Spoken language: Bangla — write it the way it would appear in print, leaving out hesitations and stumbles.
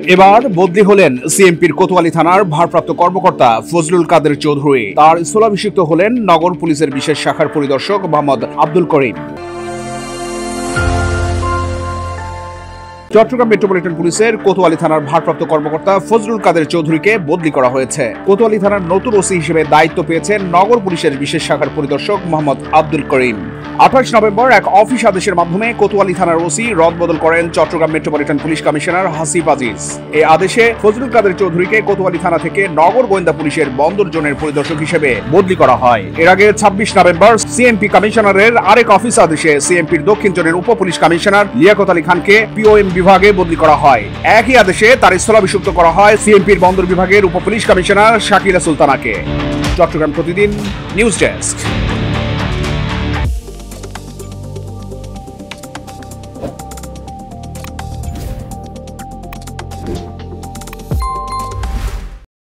এবার বদলি হলেন সিএমপির কোতোয়ালি থানার ভারপ্রাপ্ত কর্মকর্তা ফজলুল কাদের চৌধুরী। তার স্থলাভিষিক্ত হলেন নগর পুলিশের বিশেষ শাখার পরিদর্শক মোহাম্মদ আব্দুল করিম। চট্টগ্রাম মেট্রোপলিটন পুলিশের কোতোয়ালি থানার ভারপ্রাপ্ত কর্মকর্তা ফজলুল কাদের চৌধুরীকে বদলি করা হয়েছে। কোতোয়ালি থানার নতুন ওসি হিসেবে দায়িত্ব পেয়েছেন নগর পুলিশের বিশেষ শাখার পরিদর্শক মোহাম্মদ আব্দুল করিম। 28 নভেম্বর এক অফিস আদেশের মাধ্যমে কোতোয়ালি থানার ওসি রদবদল করেন Chattogram metropolitan police commissioner Hasib Aziz. এই আদেশে ফজলুল কাদের চৌধুরীকে কোতোয়ালি থানা থেকে নগর গোয়েন্দা পুলিশের বন্দর জোনের পরিদর্শক হিসেবে বদলি করা হয়। এর আগে 26 নভেম্বর সিএমপি কমিশনারের আরেক অফিস আদেশে সিএমপির দক্ষিণ জোনের উপ পুলিশ কমিশনার লিয়াকত আলী খানকে পিওএম বিভাগে বদলি করা হয়। একই আদেশে তার স্থলাভিষিক্ত করা হয় সিএমপির বন্দর বিভাগের উপ পুলিশ কমিশনার শাকিলা সুলতানাকে। চট্টগ্রাম প্রতিদিন নিউজ ডেস্ক।